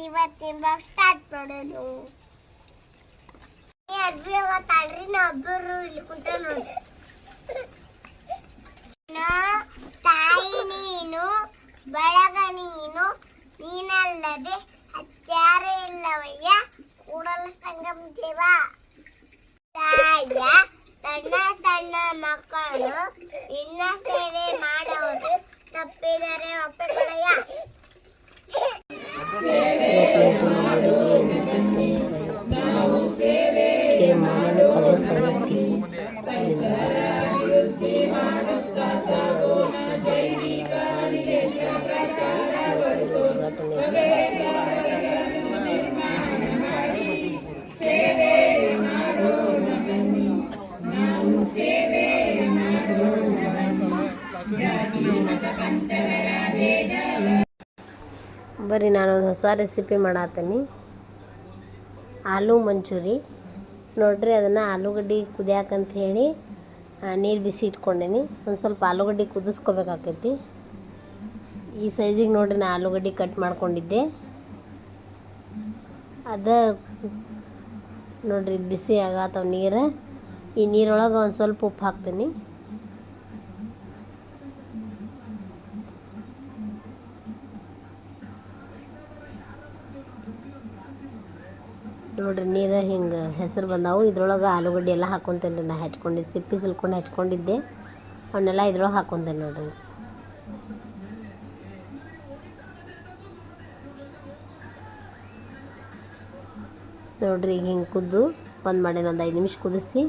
ಇವತ್ತಿನ blog start ಮಾಡೋದು. ಅರ್ಬಿ ಹೋಗತ್ತಾಳ್ರಿ, ನಾವಿಬ್ಬರು ಇಲ್ಲಿ ಕುಂತ ನೋಡಿ. ತಾಯಿ ನೀನು, ಬೆಳಗ ನೀನು, ನೀನಲ್ಲದೆ ಹಚ್ಚಾರು ಇಲ್ಲವಯ್ಯ ಕೂಡಲ ಸಂಗಮ ದೇವ. ತಾಯ ಸಣ್ಣ ಸಣ್ಣ ಮಕ್ಕಳು ನಿನ್ನ ಸೇವೆ ಮಾಡೋದು ತಪ್ಪಿದರೆ ಒಪ್ಪಿಕೊಳ್ಳಯ್ಯ. ಬರ್ರಿ ನಾನೊಂದು ಹೊಸ ರೆಸಿಪಿ ಮಾಡತ್ತೀನಿ, ಆಲೂ ಮಂಚೂರಿ. ನೋಡ್ರಿ ಅದನ್ನು ಆಲೂಗಡ್ಡೆ ಕುದಿಯಾಕಂತ ಹೇಳಿ ನೀರು ಬಿಸಿ ಇಟ್ಕೊಂಡೇನಿ. ಒಂದು ಸ್ವಲ್ಪ ಆಲೂಗಡ್ಡೆ ಕುದಿಸ್ಕೋಬೇಕಾಕೈತಿ. ಈ ಸೈಜಿಗೆ ನೋಡ್ರಿ ನಾ ಆಲೂಗಡ್ಡೆ ಕಟ್ ಮಾಡ್ಕೊಂಡಿದ್ದೆ. ಅದ ನೋಡ್ರಿ ಇದು ಬಿಸಿ ಆಗತ್ತವ ನೀರು. ಈ ನೀರೊಳಗೆ ಒಂದು ಸ್ವಲ್ಪ ಉಪ್ಪು ಹಾಕ್ತೀನಿ. ನೋಡ್ರಿ ನೀರು ಹಿಂಗೆ ಹೆಸರು ಬಂದಾವು. ಇದ್ರೊಳಗೆ ಆಲೂಗಡ್ಡೆ ಎಲ್ಲ ಹಾಕ್ಕೊತೇನೆ ರೀ. ನಾ ಹೆಚ್ಕೊಂಡಿದ್ದೆ, ಸಿಪ್ಪಿ ಸಿಲ್ಕೊಂಡು ಹೆಚ್ಕೊಂಡಿದ್ದೆ, ಅವನ್ನೆಲ್ಲ ಇದ್ರೊಳಗೆ ಹಾಕ್ಕೊತೇನೆ ನೋಡ್ರಿ. ನೋಡ್ರಿ ಈಗ ಹಿಂಗೆ ಕುದ್ದು ಬಂದು ಮಾಡೇನಿ. ಒಂದು 5 ನಿಮಿಷ ಕುದಿಸಿ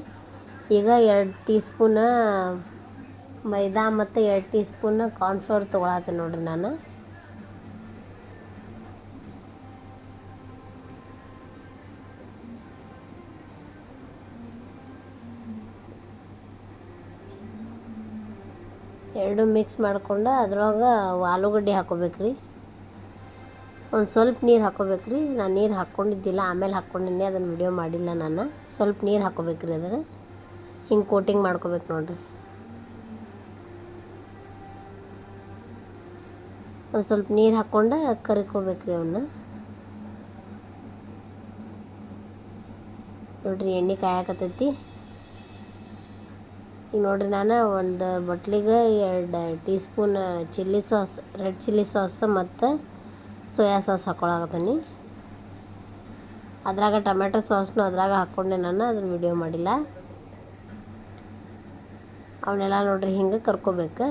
ಈಗ 2 ಟೀ ಸ್ಪೂನ್ ಮೈದಾ ಮತ್ತು 2 ಟೀ ಸ್ಪೂನ್ ಕಾರ್ನ್ಫ್ಲವರ್ ತೊಗೊಳತ್ತೇನೆ ನೋಡ್ರಿ ನಾನು. ಎರಡು ಮಿಕ್ಸ್ ಮಾಡ್ಕೊಂಡು ಅದ್ರೊಳಗೆ ಆಲೂಗಡ್ಡೆ ಹಾಕೋಬೇಕ್ರಿ. ಒಂದು ಸ್ವಲ್ಪ ನೀರು ಹಾಕೋಬೇಕ್ರಿ. ನಾನು ನೀರು ಹಾಕ್ಕೊಂಡಿದ್ದಿಲ್ಲ, ಆಮೇಲೆ ಹಾಕ್ಕೊಂಡಿನಿ, ಅದನ್ನು ವಿಡಿಯೋ ಮಾಡಿಲ್ಲ ನಾನು. ಸ್ವಲ್ಪ ನೀರು ಹಾಕೋಬೇಕ್ರಿ. ಅದನ್ನು ಹಿಂಗೆ ಕೋಟಿಂಗ್ ಮಾಡ್ಕೋಬೇಕು ನೋಡ್ರಿ. ಒಂದು ಸ್ವಲ್ಪ ನೀರು ಹಾಕ್ಕೊಂಡು ಕರಿಕೋಬೇಕ್ರಿ ಅವನ್ನ. ನೋಡ್ರಿ ಎಣ್ಣೆ ಕಾಯಕತ್ತೈತಿ. ಈಗ ನೋಡ್ರಿ ನಾನು ಒಂದು ಬಟ್ಲಿಗೆ 2 tea spoon chilli sauce, red chilli sauce ಮತ್ತು ಸೋಯಾ ಸಾಸ್ ಹಾಕ್ಕೊಳಕತ್ತೀನಿ. ಅದ್ರಾಗ ಟೊಮೆಟೊ ಸಾಸ್ನು ಅದ್ರಾಗ ಹಾಕ್ಕೊಂಡೆ ನಾನು, ಅದನ್ನು ವಿಡಿಯೋ ಮಾಡಿಲ್ಲ. ಅವನ್ನೆಲ್ಲ ನೋಡ್ರಿ ಹಿಂಗೆ ಕರ್ಕೋಬೇಕು.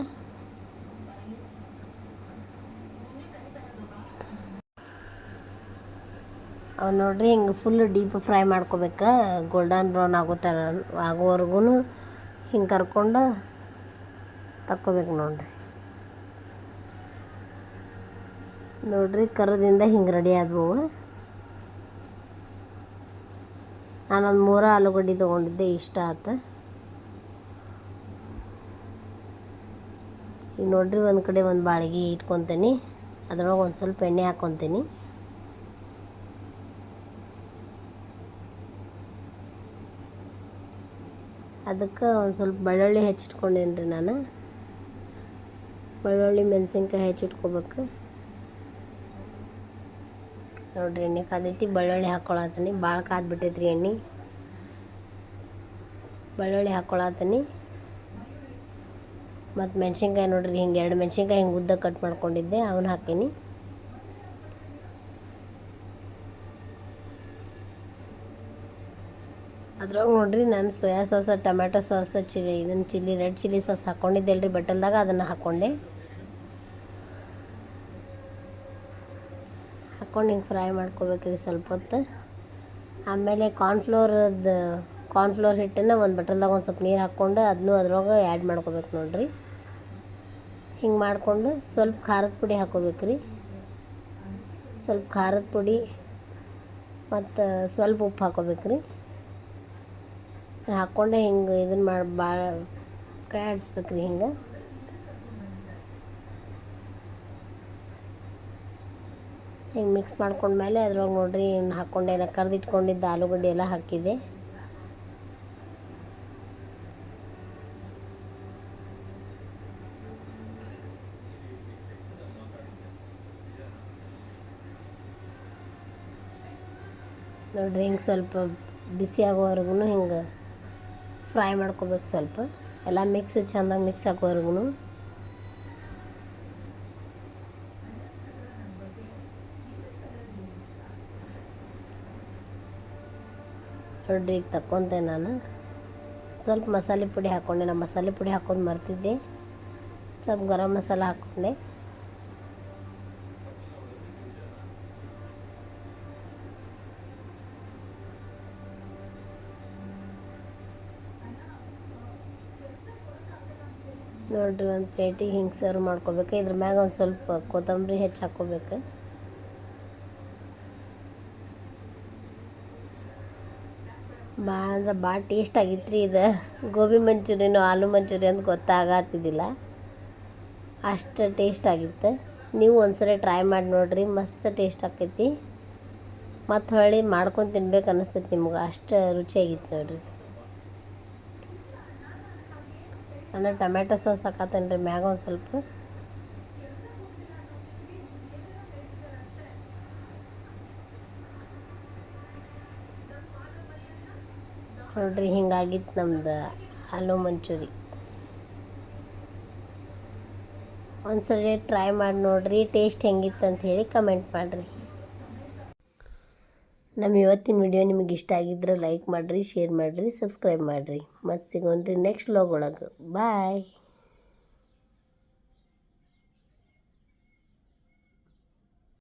ಅವು ನೋಡ್ರಿ ಹಿಂಗೆ ಫುಲ್ ಡೀಪ್ ಫ್ರೈ ಮಾಡ್ಕೋಬೇಕು. ಗೋಲ್ಡನ್ ಬ್ರೌನ್ ಆಗೋವರೆಗೂ ಹಿಂಗೆ ಕರ್ಕೊಂಡು ತಕ್ಕೋಬೇಕು ನೋಡ್ರಿ. ನೋಡ್ರಿ ಕರದಿಂದ ಹಿಂಗೆ ರೆಡಿ ಆದವು. ನಾನೊಂದು 3 ಆಲೂಗಡ್ಡೆ ತೊಗೊಂಡಿದ್ದೆ, ಇಷ್ಟ ಆಯ್ತು. ಈಗ ನೋಡ್ರಿ ಒಂದು ಕಡೆ ಒಂದು ಬಾಳಿಗೆ ಇಟ್ಕೊತೀನಿ. ಅದ್ರೊಳಗೆ ಒಂದು ಸ್ವಲ್ಪ ಎಣ್ಣೆ ಹಾಕ್ಕೊತೀನಿ. ಅದಕ್ಕೆ ಒಂದು ಸ್ವಲ್ಪ ಬೆಳ್ಳುಳ್ಳಿ ಹೆಚ್ಚಿಟ್ಕೊಂಡೇನಿ ರೀ ನಾನು. ಬೆಳ್ಳುಳ್ಳಿ ಮೆಣಸಿನ್ಕಾಯಿ ಹೆಚ್ಚಿಟ್ಕೋಬೇಕು ನೋಡ್ರಿ. ಎಣ್ಣೆ ಕಾದೈತಿ, ಬೆಳ್ಳುಳ್ಳಿ ಹಾಕ್ಕೊಳತ್ತೀನಿ. ಭಾಳ ಕಾದ್ಬಿಟ್ಟೈತ್ರಿ ಎಣ್ಣೆ. ಬೆಳ್ಳುಳ್ಳಿ ಹಾಕ್ಕೊಳತ್ತೀನಿ ಮತ್ತು ಮೆಣಸಿನ್ಕಾಯಿ ನೋಡ್ರಿ ಹಿಂಗೆ 2 ಮೆಣಸಿನ್ಕಾಯಿ ಹಿಂಗೆ ಉದ್ದ ಕಟ್ ಮಾಡ್ಕೊಂಡಿದ್ದೆ, ಅವನ್ನ ಹಾಕೀನಿ. ಅದ್ರಾಗ ನೋಡ್ರಿ ನಾನು soya sauce, tomato sauce, chilli red chilli sauce ಹಾಕ್ಕೊಂಡಿದ್ದೆ ಅಲ್ರಿ ಬಟ್ಟಲ್ದಾಗ, ಅದನ್ನು ಹಾಕ್ಕೊಂಡು ಹಿಂಗೆ ಫ್ರೈ ಮಾಡ್ಕೋಬೇಕ್ರಿ ಸ್ವಲ್ಪ ಹೊತ್ತು. ಆಮೇಲೆ ಕಾರ್ನ್ಫ್ಲೋರ್ ಹಿಟ್ಟನ್ನು ಒಂದು ಬಟ್ಟಲ್ದಾಗ ಒಂದು ಸ್ವಲ್ಪ ನೀರು ಹಾಕ್ಕೊಂಡು ಅದನ್ನೂ ಅದ್ರೊಳಗೆ ಆ್ಯಡ್ ಮಾಡ್ಕೋಬೇಕು ನೋಡ್ರಿ. ಹಿಂಗೆ ಮಾಡಿಕೊಂಡು ಸ್ವಲ್ಪ ಖಾರದ ಪುಡಿ ಹಾಕ್ಕೋಬೇಕ್ರಿ. ಸ್ವಲ್ಪ ಖಾರದ ಪುಡಿ ಮತ್ತು ಸ್ವಲ್ಪ ಉಪ್ಪು ಹಾಕ್ಕೋಬೇಕ್ರಿ. ಹಾಕ್ಕೊಂಡೆ ಹಿಂಗೆ ಇದನ್ನು ಭಾಳ ಕೈ ಆಡಿಸ್ಬೇಕ್ರಿ. ಹಿಂಗೆ ಮಿಕ್ಸ್ ಮಾಡ್ಕೊಂಡ್ಮೇಲೆ ಅದ್ರೊಳಗೆ ನೋಡ್ರಿ ಹಾಕ್ಕೊಂಡೆ ಕರೆದಿಟ್ಕೊಂಡಿದ್ದ ಆಲೂಗಡ್ಡೆ ಎಲ್ಲ ಹಾಕಿದೆ. ನೋಡಿರಿ ಹಿಂಗೆ ಸ್ವಲ್ಪ ಬಿಸಿ ಆಗೋವರೆಗೂ ಹಿಂಗೆ ಫ್ರೈ ಮಾಡ್ಕೋಬೇಕು. ಸ್ವಲ್ಪ ಎಲ್ಲ ಮಿಕ್ಸ್ ಚೆಂದಾಗಿ ಮಿಕ್ಸ್ ಆಗೋವರೆಗೂ. ನೋಡಿರಿ ಈಗ ತಕ್ಕೊಂತೆ ನಾನು ಸ್ವಲ್ಪ ಮಸಾಲೆ ಪುಡಿ ಹಾಕ್ಕೊಂಡೆ. ನಾನು ಮಸಾಲೆ ಪುಡಿ ಹಾಕೋದು ಮರ್ತಿದ್ದೆ. ಸ್ವಲ್ಪ ಗರಂ ಮಸಾಲ ಹಾಕ್ಕೊಂಡೆ. ನೋಡಿರಿ ಒಂದು ಪ್ಲೇಟಿಗೆ ಹಿಂಗೆ ಸರ್ವ್ ಮಾಡ್ಕೋಬೇಕು. ಇದ್ರ ಮ್ಯಾಗ ಒಂದು ಸ್ವಲ್ಪ ಕೊತ್ತಂಬರಿ ಹೆಚ್ಚು ಹಾಕ್ಕೋಬೇಕು. ಭಾಳ ಅಂದ್ರೆ ಭಾಳ ಟೇಸ್ಟ್ ಆಗಿತ್ತು ರೀ. ಇದು ಗೋಬಿ ಮಂಚೂರಿಯನು ಆಲೂ ಮಂಚೂರಿ ಅಂತ ಗೊತ್ತಾಗತ್ತಿದ್ದಿಲ್ಲ, ಅಷ್ಟು ಟೇಸ್ಟ್ ಆಗಿತ್ತು. ನೀವು ಒಂದ್ಸರಿ ಟ್ರೈ ಮಾಡಿ ನೋಡಿರಿ, ಮಸ್ತ್ ಟೇಸ್ಟ್ ಆಕೈತಿ. ಮತ್ತು ಹೊಳ್ಳಿ ಮಾಡ್ಕೊಂಡು ತಿನ್ಬೇಕು ಅನ್ನಿಸ್ತೈತಿ ನಿಮ್ಗೆ, ಅಷ್ಟು ರುಚಿಯಾಗಿತ್ತು ನೋಡಿರಿ. ನಾನು ಟೊಮೆಟೊ ಸಾಸ್ ಹಾಕತ್ತೇನೆ ರೀ ಮ್ಯಾಗ ಒಂದು ಸ್ವಲ್ಪ. ನೋಡಿರಿ ಹಿಂಗಾಗಿತ್ತು ನಮ್ದು ಆಲೂ ಮಂಚೂರಿ. ಒಂದ್ಸರಿ ಟ್ರೈ ಮಾಡಿ ನೋಡಿರಿ, ಟೇಸ್ಟ್ ಹೆಂಗಿತ್ತು ಅಂತ ಹೇಳಿ ಕಮೆಂಟ್ ಮಾಡಿರಿ. ನಮ್ಮ ಇವತ್ತಿನ ವಿಡಿಯೋ ನಿಮಗೆ ಇಷ್ಟ ಆಗಿದ್ರೆ ಲೈಕ್ ಮಾಡಿರಿ, ಶೇರ್ ಮಾಡಿರಿ, ಸಬ್ಸ್ಕ್ರೈಬ್ ಮಾಡಿರಿ. ಮತ್ತೆ ಸಿಗೋಣ್ರಿ ನೆಕ್ಸ್ಟ್ ವ್ಲಾಗ್ ಒಳಗೆ. ಬಾಯ್.